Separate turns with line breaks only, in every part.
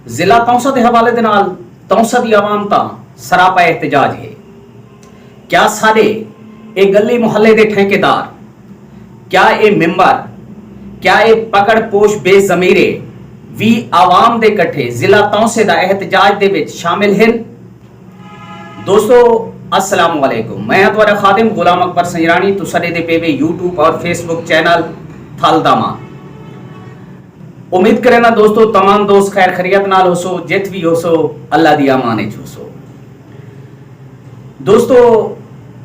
जिला तौसा के हवाले दे नाल तौसा दी आवाम ता सरापा एहतजाज है। क्या सारे ये गली मुहल्ले के ठेकेदार, क्या ये मेंबर, क्या ये पकड़ पोश बेजमीरे भी आवाम दे कट्ठे जिला तौसे दा एहतजाज दे विच शामिल हैं? दोस्तों अस्सलाम वालेकुम, मैं तुम्हारा खादिम गुलाम अकबर संजरानी तुसारे दे पेवे यूट्यूब और फेसबुक चैनल थालदामा। उम्मीद करे ना दोस्तों तमाम दोस्त खैर खैरियत नाल हो सो, जित भी हो सो अल्लाह दी अमाने हो सो। दोस्तों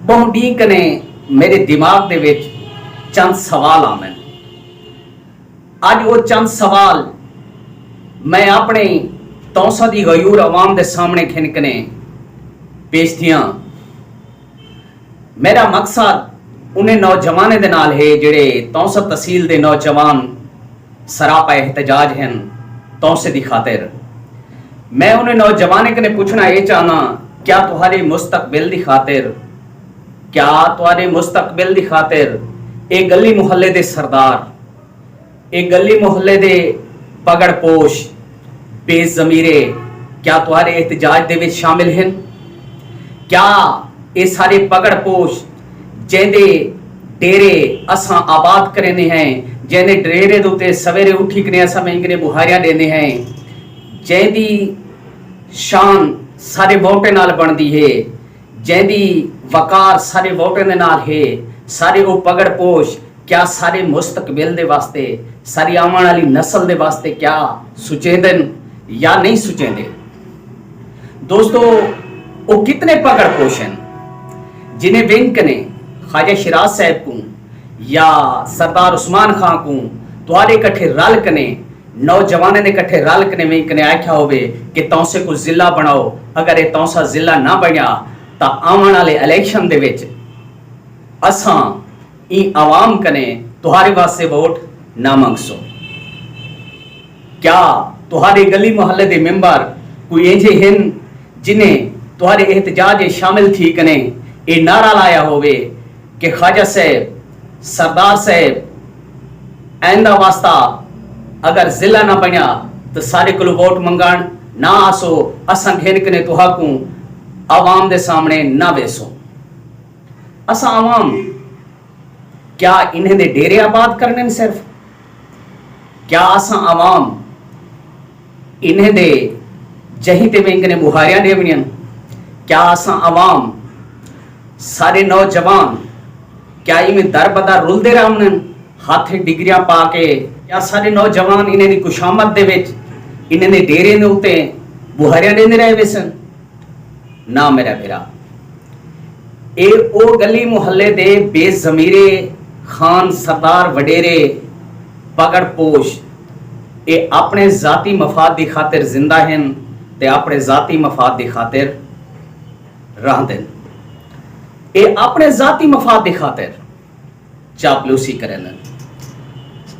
बहुत डी कने मेरे दिमाग दे विच चंद सवाल आमन। आज वो चंद सवाल मैं अपने तौसा दी गयूर अवाम दे सामने खिनकने पेश दियां। मेरा मकसद उन्हें नौजवाने दे नाल है जेड़े तौसा तहसील दे नौजवान सरापा एहतजाज हैं तौसे दी खातिर। मैं उन्हें नौजवाने कने पूछना ये चाहना, क्या तुम्हारे मुस्तकबिल दी खातिर, क्या तुम्हारे मुस्तकबिल दी खातिर एक गली मुहल्ले दे सरदार, एक गली मुहल्ले दे पगड़ पोश बेजमीरे क्या तुम्हारे एहतजाज दे विच शामिल हैं? क्या ये सारे पगड़ पोश जेदे डेरे असां आबाद करने हैं, जेने डेरे दे उत्ते सवेरे उठी कने असां में बुहारियां देने हैं, जेदी शान सारे वोटे नाल बनदी है, जेदी वकार सारे वोटे दे नाल है, सारे वो पगड़ पोश क्या सारे मुस्तकबिल दे वास्ते, सारी आने वाली नस्ल दे वास्ते क्या सुचेदन या नहीं सुचेंदे? दोस्तों वो कितने पगड़ पोश हैं जिन्हें विंक ने ख्वाजा शिराज साहब को या सरदार उस्मान खान को तुम्हारे कट्ठे रल कने नौजवाने ने कट्ठे रल कने विंक ने आख्या होवे कि तौसे को जिला बनाओ। अगर ये तौसा जिला ना बनया तो आने वाले इलेक्शन दे विच असां ई आवाम कने तुम्हारे वास्ते वोट ना मंगसो। क्या तुम्हारे गली मोहल्ले दे मेंबर कोई ऐसे हैं जिन्हें तुम्हारे एहतजाज शामिल थी कने ये नारा लाया होवे कि ख्वाजा साहब, सरदार साहब आइंदा वास्ता अगर जिला ना बनया तो सारे को वोट मंगण ना आसो, असां घेन कने तुहाकू आवाम दे सामने ना वेसो। असां आवाम क्या इन्हें दे डेरे आबाद करने सिर्फ? क्या असां आवाम इन्हें दे जही ते वेंकने बुहारियां देवनियन? क्या असां आवाम सारे नौजवान क्या इमें दर बदर रुलदे रहन हाथ डिग्रियां पा के? क्या सारे नौजवान इन्हें दी खुशामद दे विच इन्हें दे डेरे दे उत्ते बुहारियां देंदे रहे वेसन? ना मेरा भिरा, ए ओ गली मुहल्ले दे बेजमीरे खान सरदार वडेरे पगड़ पोश ये अपने जाती मफाद की खातिर जिंदा हैं ते अपने जाती मफाद की खातिर रहते। ये अपने जाती मफाद की खातिर चापलूसी करें।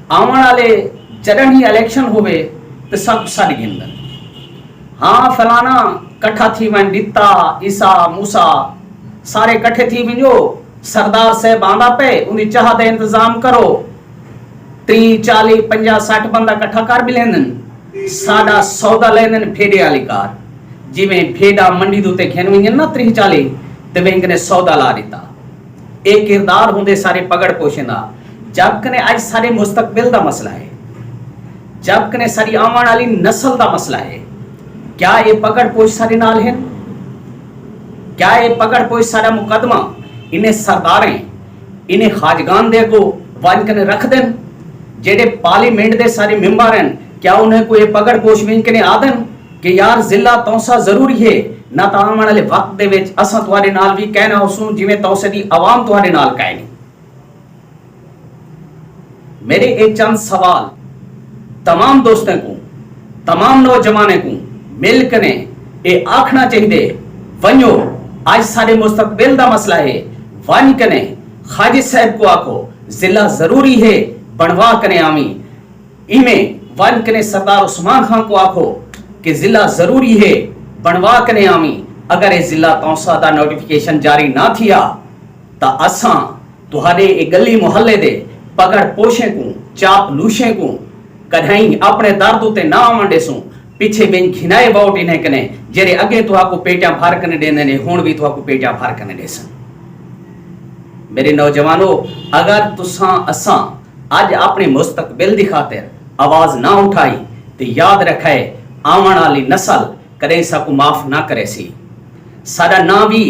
आने वाले जड़न ही इलेक्शन होवे तो सब सड़ गिनदन, हाँ फलाना कट्ठा थी वन दिता ईसा मूसा सारे कट्ठे थी वञो, सरदार साहब आंदा पे उनकी चाह का इंतजाम करो, 30 40 50 60 बंदा कट्ठा कर भी लेंदन, साडा सौदा लेंदन फेडे वाली कार, जिमें फेडा मंडी दे उत्ते घेन वञन ना 30 40 ते बैंक ने सौदा ला दिता। एक किरदार होंदे सारे पगड़ पोशेंदा। जब कने आज सारे मुस्तकबिल दा मसला है, जब कने सारी आने वाली नस्ल दा मसला है, क्या ये पगड़ पोश सारे नाल हैं? क्या ये पगड़ पोश सारा मुकदमा इन्हें सरदारें इन्हें खाजगान दे को वन कने रख देन? जेडे पार्लियामेंट दे सारे मेंबर हैं क्या उन्हें कोई पगड़ पोश विन कने आदन कि यार जिला तौसा जरूरी है ना? तो आने वाले वक्त दे विच असां तुहाडे नाल भी कहना होसूं जिवें तौसे दी आवाम तुहाडे नाल कहनी। मेरे एक चंद सवाल तमाम दोस्तों को, तमाम नौजवानों को मिल कने ये आखना चाहिए, वनो आज सारे मुस्तकबिल दा मसला है, वन कने ख्वाजा साहब को आखो जिला जरूरी है बनवा कने आमी, इमें वन कने सरदार उस्मान खान को आखो कि जिला जरूरी है बनवा कने आमी। अगर ये जिला तौसा दा नोटिफिकेशन जारी ना थिया तो असां तुहाडे एक गली मुहल्ले दे पगड़ पोशे को चापलूशे को कहीं अपने दर्द उत्ते ना आवन देसूं, पिछे बिन घिनाए वोट इन्हें कने जेरे अगे तुहाको पेटा भर कने देने ने हुण भी तुहाको पेटा भर कने देसन। मेरे नौजवानों, अगर तुसा असां अज अपने मुस्तकबिल दी खातिर आवाज ना उठाई तो याद रखे आवन वाली नस्ल कदे साकू माफ ना करे सी। साडा ना भी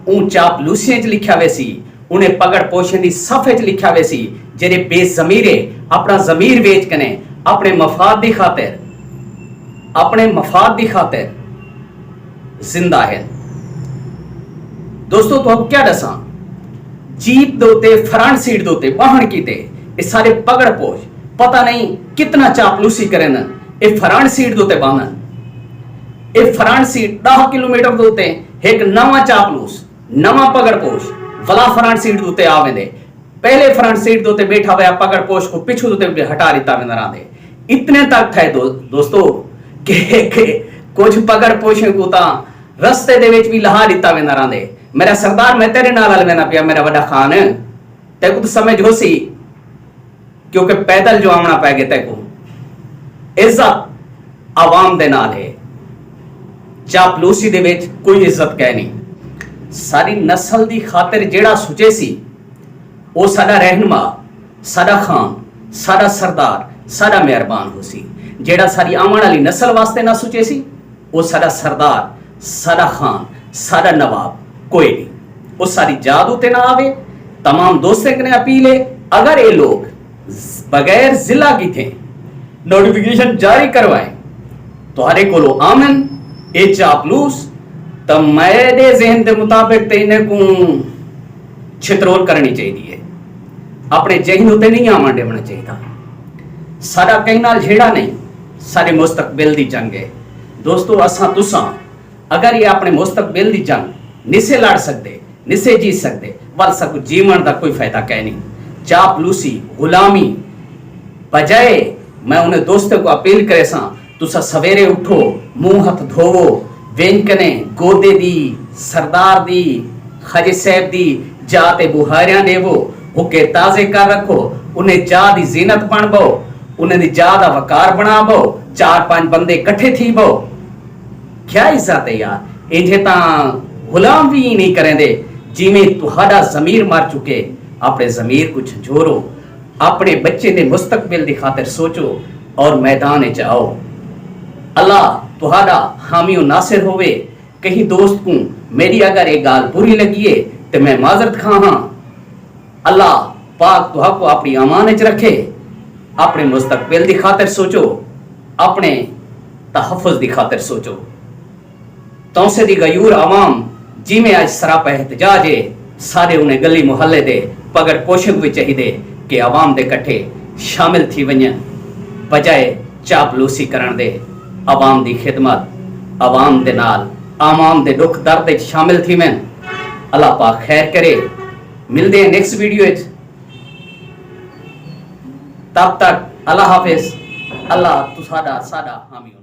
ऊं चापलूसियां च लिखा वे सी, उन्हें पगड़ पोशन दी सफे च लिखा वे सी, जेरे बेजमीरे अपना जमीर वेच कने अपने मफाद दी खातिर जिंदा है। दोस्तों तो अब क्या दसा, जीप दोते फ्रंट सीट दोते वाहन कीते ये सारे पगड़ पोश पता नहीं कितना चापलूसी करें ये फ्रंट सीट दोते बांधन। ये फ्रंट सीट 10 किलोमीटर दोते एक नवा चापलूस नवा पगड़ पोश वला फ्रंट सीट दोते आवेंदे, पहले फ्रंट सीट दोते बैठा हुआ पगड़ पोश को पिछू दोते हटा रिता में नरांदे। इतने तक थे दोस्तों के कुछ पगड़ पोशे को ता रस्ते दे विच भी लहा दिता वे नरांदे। मेरा सरदार मैं तेरे नाल अलवेना पिया मेरा बड़ा खान ते को तो समझ हो सी, क्योंकि पैदल जो आमना पै गए ते को इज्जत आवाम दे नाल है, चापलूसी दे विच कोई इज्जत कह नहीं। सारी नस्ल दी खातिर जेड़ा सुचे सी वो साडा रहनुमा, साडा खान, साडा सरदार, साडा मेहरबान हो सी। जेड़ा सारी आवन वाली नस्ल वास्ते ना सुचे सी वो साडा सरदार, साडा खान, साडा नवाब कोई नहीं। वो सारी जादू ते ना आवे। तमाम दोस्तों ने अपील है, अगर ये लोग बगैर जिला की थे नोटिफिकेशन जारी करवाएं तो हरे को आमन ए चापलूस तब मेरे जहन के मुताबिक इन्हें को छित्रोल करनी चाहिए, अपने जहन उते नहीं आवन देना चाहिए। सारा कहीं नाल झेड़ा नहीं, सारे मुस्तकबिल दी जंग है। दोस्तों असां तुसां अगर ये अपने मुस्तकबिल दी जंग निसे लड़ सकते, निसे जी सकते, वल सकू जीवन का कोई फायदा कह नहीं। चापलूसी गुलामी बजाए मैं उन्हें दोस्तों को अपील करे सा, तुसा सवेरे उठो, मुंह हाथ धोवो, वेंकने गोदे दी, सरदार दी, खजे साहब दी जाते बुहारियां देवो, हुके ताजे कर रखो, उन्हें जा दी जीनत बन बो, उन्हें दी जा दा वकार बना बो, 4-5 बंदे इकट्ठे थी बो। क्या इज्जत है यार, इन्हें ता गुलाम भी नहीं करेंदे। जिमें तुहाडा जमीर मर चुके, अपने जमीर को झंझोरो, अपने बच्चे दे मुस्तकबिल दी खातिर सोचो और मैदान च आओ। अल्लाह तुहाडा हामी और नासिर होवे। कहीं दोस्त को मेरी अगर एक गाल बुरी लगी है तो मैं माजरत खां हाँ। अल्लाह पाक तुहाको अपनी अमान च रखे। अपने मुस्तकबिल दी खातिर सोचो, अपने तहफ़्फ़ुज़ दी खातिर सोचो। तौसे दी गयूर आवाम जिमें आज सरापा एहतजाज है, सारे उन्हें गली मुहल्ले दे पगड़ पोशक भी चाहिए कि आवाम दे कट्ठे शामिल थी वञन, बजाए चापलूसी करण दे। आवाम दी खिदमत, आवाम दे नाल, आवाम दे दुख दर्द शामिल थी मैं। अल्लाह पाक खैर करे। मिलते हैं नेक्स्ट वीडियो। तब तक अल्लाह हाफिज। अल्लाह तुसाडा साडा हामी।